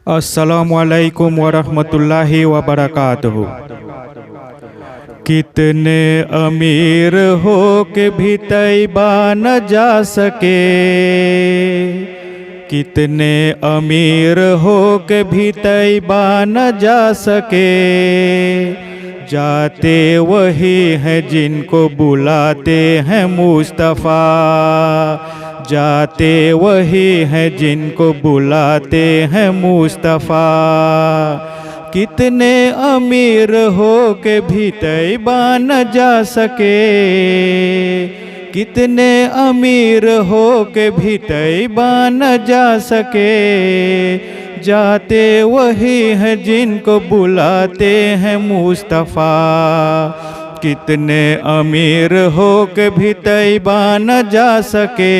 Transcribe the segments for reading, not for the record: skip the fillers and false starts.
अस्सलामुअलैकुम वरहमतुल्लाहि वबरकातुहू। कितने अमीर हो के भी तैबा न जा सके, कितने अमीर हो के भी तैबा न जा सके। जाते वही हैं जिनको बुलाते हैं मुस्तफ़ा, जाते वही हैं जिनको बुलाते हैं मुस्तफ़ा। कितने अमीर हो के भी तैबा न जा सके, कितने अमीर हो के भी तैबा न जा सके। जाते वही हैं जिनको बुलाते हैं मुस्तफ़ा। कितने अमीर हो के भी तैबा न जा सके,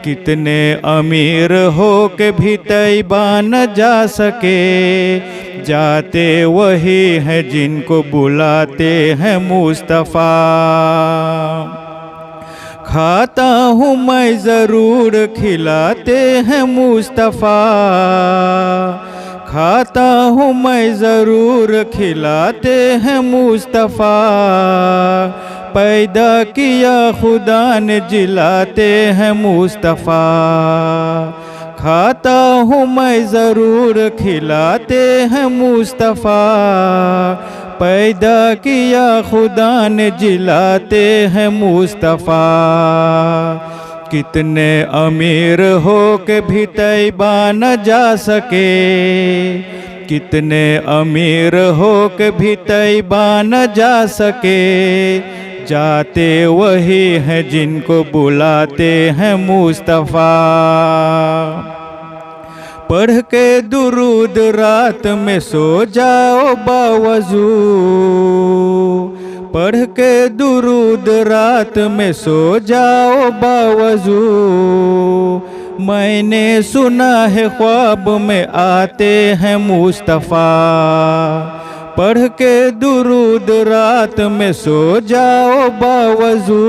कितने अमीर हो के भी तैबा न जा सके। जाते वही हैं जिनको बुलाते हैं मुस्तफ़ा। खाता हूँ मैं ज़रूर खिलाते हैं मुस्तफ़ा, खाता हूँ मैं ज़रूर खिलाते हैं मुस्तफ़ा। पैदा किया खुदा ने जिलाते हैं मुस्तफ़ा। खाता हूँ मैं ज़रूर खिलाते हैं मुस्तफ़ा। पैदा किया खुदा ने जिलाते हैं मुस्तफ़ा। कितने अमीर हो के भी तैबा न जा सके, कितने अमीर हो के भी तैबा न जा सके। जाते वही हैं जिनको बुलाते हैं मुस्तफ़ा। पढ़ के दुरूद रात में सो जाओ बावज़ू, पढ़ के दुरूद रात में सो जाओ बावज़ू। मैंने सुना है ख्वाब में आते हैं मुस्तफ़ा। पढ़ के दुरूद रात में सो जाओ बावज़ू।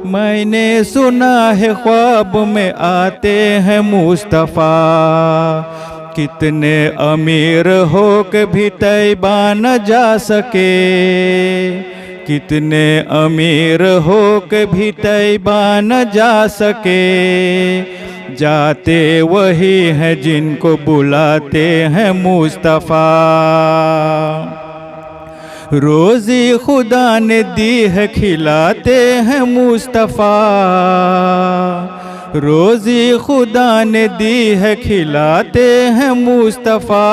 मैंने सुना है ख्वाब में आते हैं मुस्तफ़ा। कितने अमीर हो के भी तैबा न जा सके, कितने अमीर हो के भी तैबा न जा सके। जाते वही हैं जिनको बुलाते हैं मुस्तफ़ा। रोज़ी खुदा ने दी है खिलाते हैं मुस्तफ़ा। रोज़ी खुदा ने दी है खिलाते हैं मुस्तफ़ा।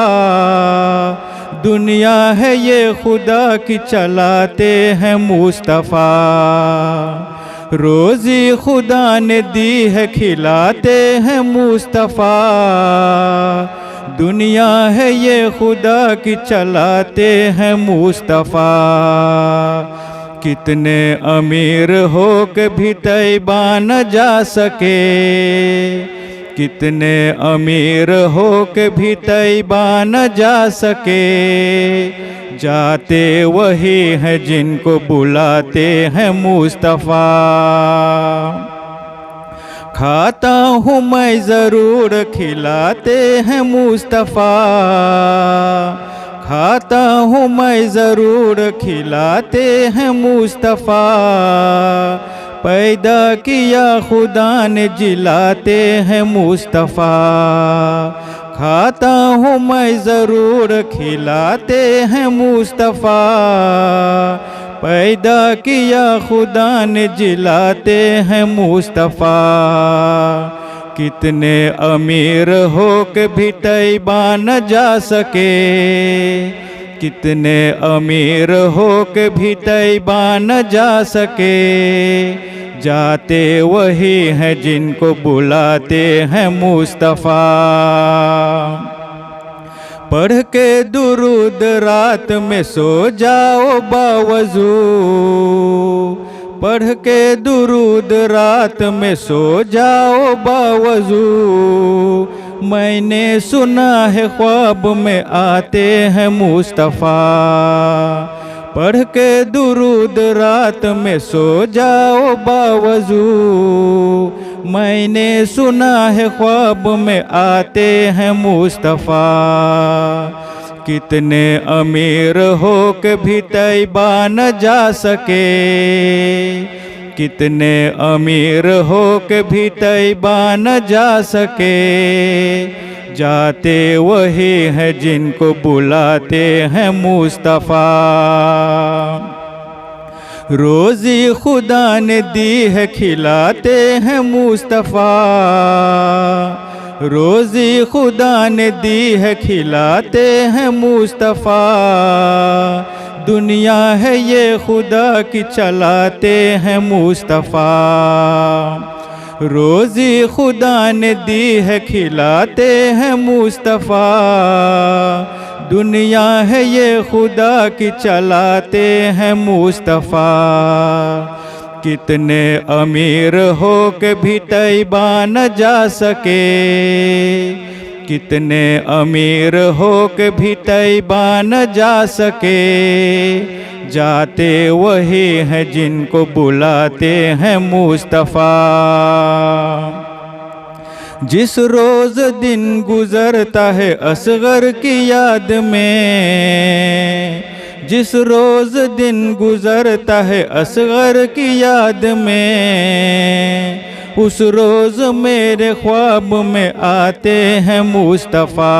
दुनिया है ये खुदा की चलाते हैं मुस्तफ़ा। रोज़ी खुदा ने दी है खिलाते हैं मुस्तफ़ा। दुनिया है ये खुदा की चलाते हैं मुस्तफ़ा। कितने अमीर हो के भी तैबा न जा सके, कितने अमीर हो के भी तैबा न जा सके। जाते वही हैं जिनको बुलाते हैं मुस्तफ़ा। खाता हूँ मैं ज़रूर खिलाते हैं मुस्तफ़ा। खाता हूँ मैं ज़रूर खिलाते हैं मुस्तफ़ा। पैदा किया खुदा ने जिलाते हैं मुस्तफ़ा। खाता हूँ मैं ज़रूर खिलाते हैं मुस्तफ़ा। पैदा किया खुदा ने जिलाते हैं मुस्तफ़ा। कितने अमीर हो के भी तैबा न जा सके, कितने अमीर हो के भी तैबा न जा सके। जाते वही हैं जिनको बुलाते हैं मुस्तफ़ा। पढ़ के दुरूद रात में सो जाओ बावज़ू, पढ़ के दुरूद रात में सो जाओ बावज़ू। मैंने सुना है ख्वाब में आते हैं मुस्तफ़ा। पढ़ के दुरूद रात में सो जाओ बावज़ू। मैंने सुना है ख्वाब में आते हैं मुस्तफ़ा। कितने अमीर हो के भी तैबा न जा सके, कितने अमीर हो के भी तैबा न जा सके। जाते वही हैं जिनको बुलाते हैं मुस्तफ़ा। रोज़ी खुदा ने दी है खिलाते हैं मुस्तफ़ा। रोज़ी खुदा ने दी है खिलाते हैं मुस्तफ़ा। दुनिया है ये खुदा की चलाते हैं मुस्तफ़ा। रोज़ी खुदा ने दी है खिलाते हैं मुस्तफ़ा। दुनिया है ये खुदा की चलाते हैं मुस्तफ़ा। कितने अमीर हो के भी तैबा न जा सके, कितने अमीर हो के भी तैबा न जा सके। जाते वही हैं जिनको बुलाते हैं मुस्तफ़ा। जिस रोज़ दिन गुज़रता है असग़र की याद में, जिस रोज़ दिन गुज़रता है असग़र की याद में, उस रोज़ मेरे ख्वाब में आते हैं मुस्तफ़ा।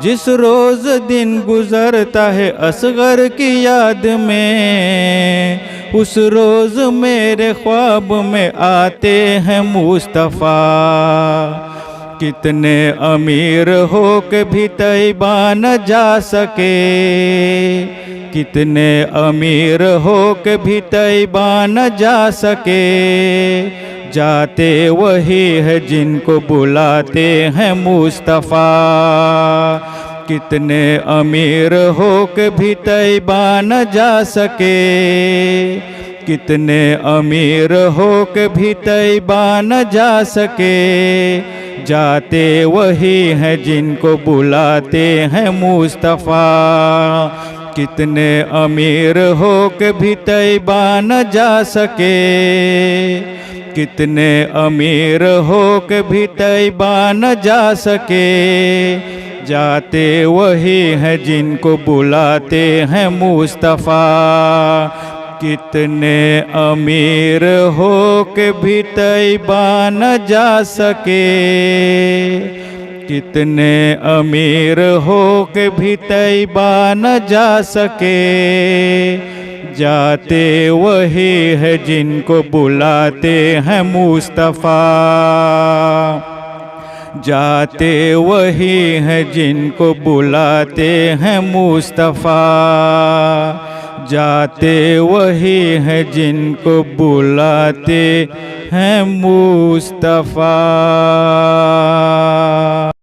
जिस रोज़ दिन गुज़रता है असग़र की याद में, उस रोज़ मेरे ख्वाब में आते हैं मुस्तफ़ा। कितने अमीर हो के भी तैबा न जा सके, कितने अमीर हो के भी तैबा न जा सके। जाते वही है जिनको बुलाते हैं मुस्तफ़ा। कितने अमीर हो के भी तैबा न जा सके, कितने अमीर हो के भी तैबा न जा सके। जाते वही हैं जिनको बुलाते हैं मुस्तफ़ा। कितने अमीर हो के भी तैबा न जा सके, कितने अमीर हो के भी तैबा न जा सके। जाते वही हैं जिनको बुलाते हैं मुस्तफ़ा। कितने अमीर हो के भी तैबा न जा सके, कितने अमीर हो के भी तैबा न जा सके। जाते वही है जिनको बुलाते हैं मुस्तफ़ा। जाते वही हैं जिनको बुलाते हैं मुस्तफ़ा। जाते वही हैं जिनको बुलाते हैं मुस्तफ़ा।